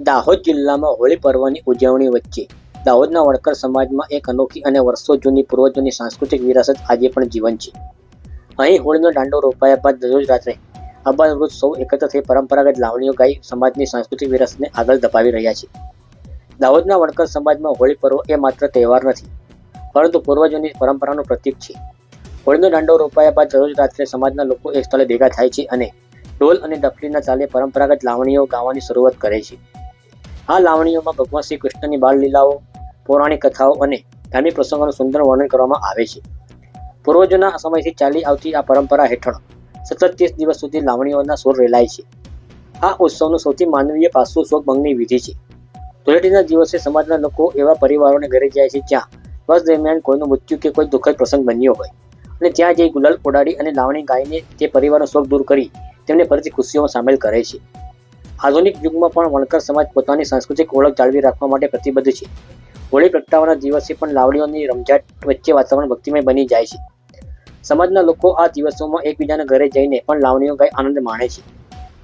દાહોદ જિલ્લામાં હોળી પર્વની ઉજવણી વચ્ચે દાહોદના વણકર સમાજમાં એક અનોખી અને વર્ષો જૂની પૂર્વજોની સાંસ્કૃતિક વિરાસત આજે પણ જીવંત છે. અહીં હોળીનો દાંડો રોપાયા બાદ દરરોજ રાત્રે અબાલવૃદ્ધ સૌ એકત્ર થઈ પરંપરાગત લાવણીઓ ગાઈ સમાજની સાંસ્કૃતિક વિરાસતને આગળ ધપાવી રહ્યા છે. દાહોદના વણકર સમાજમાં હોળી પર્વ એ માત્ર તહેવાર નથી, પરંતુ પૂર્વજોની પરંપરાનું પ્રતીક છે. હોળીનો દાંડો રોપાયા બાદ દરરોજ રાત્રે સમાજના લોકો એક સ્થળે ભેગા થાય છે અને ઢોલ અને ડફલીના તાલે પરંપરાગત લાવણીઓ ગાવાની શરૂઆત કરે છે. આ લાવણીઓમાં ભગવાન શ્રી કૃષ્ણની બાળ લીલાઓ, પૌરાણિક કથાઓ અને ધાર્મિક પ્રસંગોનું સુંદર વર્ણન કરવામાં આવે છે. પૂર્વજોના સમયથી ચાલી આવતી આ પરંપરા હેઠળ સતત 30 દિવસ સુધી લાવણીઓના સૂર રેલાય છે. આ ઉત્સવનું સૌથી માનવીય પાસું શોકભંગની વિધિ છે. ધૂળેટીના દિવસે સમાજના લોકો એવા પરિવારોને ઘરે જાય છે જ્યાં વર્ષ દરમિયાન કોઈનું મૃત્યુ કે કોઈ દુઃખદ પ્રસંગ બન્યો હોય, અને ત્યાં જઈ ગુલાલ ઉડાડી અને લાવણી ગાઈને તે પરિવારનો શોક દૂર કરી તેમને ફરીથી ખુશીઓમાં સામેલ કરે છે. આધુનિક યુગમાં પણ વણકર સમાજ પોતાની સાંસ્કૃતિક ઓળખ જાળવી રાખવા માટે પ્રતિબદ્ધ છે. હોળી પ્રગટાવવાના દિવસે પણ લાવણીઓની રમઝાટ વચ્ચે વાતાવરણ ભક્તિમય બની જાય છે. સમાજના લોકો આ દિવસોમાં એકબીજાના ઘરે જઈને પણ લાવણીઓ ગાઈ આનંદ માણે છે.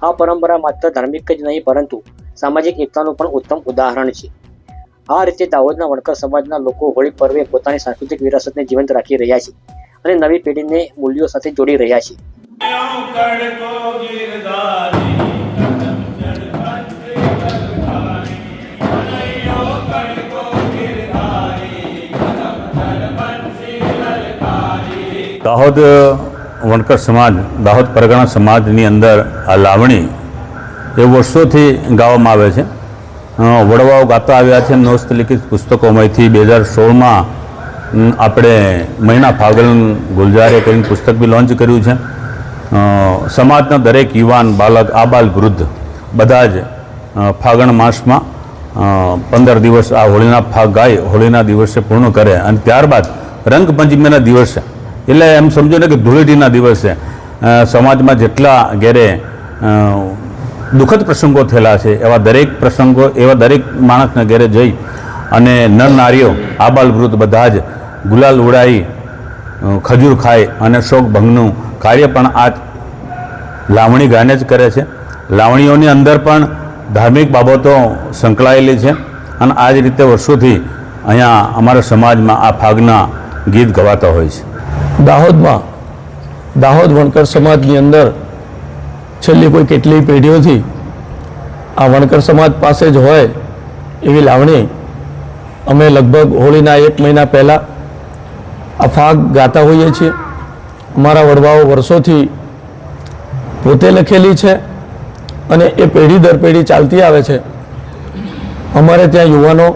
આ પરંપરા માત્ર ધાર્મિક જ નહીં, પરંતુ સામાજિક એકતાનું પણ ઉત્તમ ઉદાહરણ છે. આ રીતે દાહોદના વણકર સમાજના લોકો હોળી પર્વે પોતાની સાંસ્કૃતિક વિરાસતને જીવંત રાખી રહ્યા છે અને નવી પેઢીને મૂલ્યો સાથે જોડી રહ્યા છે. દાહોદ વણકર સમાજ, દાહોદ પરગણા સમાજની અંદર આ લાવણી એ વર્ષોથી ગાવામાં આવે છે. વડવાઓ ગાતા આવ્યા છે. હસ્તલિખિત પુસ્તકોમાંથી 2016માં આપણે મહિના ફાગણ ગુલજારે કરીને પુસ્તક બી લોન્ચ કર્યું છે. સમાજના દરેક યુવાન, બાલક, આબાલ, વૃદ્ધ બધા જ ફાગણ માસમાં 15 દિવસ આ હોળીના ફાગ ગાય હોળીના દિવસે પૂર્ણ કરે અને ત્યારબાદ રંગપંચમીના દિવસે, એટલે એમ સમજો ને કે ધૂળેટીના દિવસે સમાજમાં જેટલા ઘેરે દુઃખદ પ્રસંગો થયેલા છે એવા દરેક પ્રસંગો, એવા દરેક માણસના ઘેરે જઈ અને નર નારીઓ, આબાલ વૃદ્ધ બધા જ ગુલાલ ઉડાઈ ખજૂર ખાય અને શોક ભંગનું કાર્ય પણ આ લાવણી ગાઈને જ કરે છે. લાવણીઓની અંદર પણ ધાર્મિક બાબતો સંકળાયેલી છે અને આ જ રીતે વર્ષોથી અહીંયા અમારા સમાજમાં આ ફાગના ગીત ગવાતા હોય છે. દાહોદમાં દાહોદ વણકર સમાજની અંદર છેલ્લી કોઈ કેટલીય પેઢીઓથી આ વણકર સમાજ પાસે જ હોય એવી લાવણી અમે લગભગ હોળીના 1 મહિના પહેલાં આ ફાગ ગાતા હોઈએ છીએ. અમારા વડવાઓ વર્ષોથી પોતે લખેલી છે અને એ પેઢી દર પેઢી ચાલતી આવે છે. અમારે ત્યાં યુવાનો,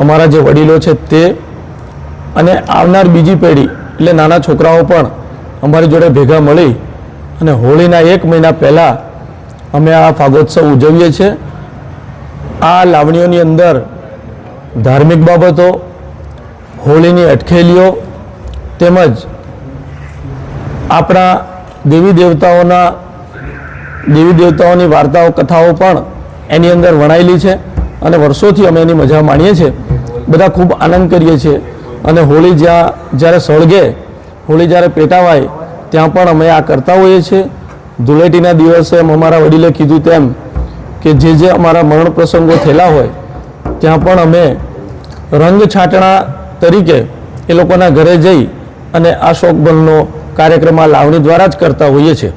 અમારા જે વડીલો છે તે અને આવનાર બીજી પેઢી એટલે નાના છોકરાઓ પણ અમારી જોડે ભેગા મળી અને હોળીના 1 મહિના પહેલાં અમે આ ફાગોત્સવ ઉજવીએ છીએ. આ લાવણીઓની અંદર ધાર્મિક બાબતો, હોળીની અટખેલીઓ તેમજ આપણા દેવી દેવતાઓની વાર્તાઓ, કથાઓ પણ એની અંદર વણાયેલી છે અને વર્ષોથી અમે એની મજા માણીએ છીએ. બધા ખૂબ આનંદ કરીએ છીએ અને હોળી જ્યારે સળગે, હોળી જ્યારે પેટાવાય ત્યાં પણ અમે આ કરતા હોઈએ છીએ. ધૂળેટીના દિવસે અમારા વડીલે કીધું તેમ કે જે અમારા મરણ પ્રસંગો થયેલા હોય ત્યાં પણ અમે રંગ છાંટણા તરીકે એ લોકોના ઘરે જઈ અને આ શોકભંગનો કાર્યક્રમ આ લાવણી દ્વારા જ કરતા હોઈએ છીએ.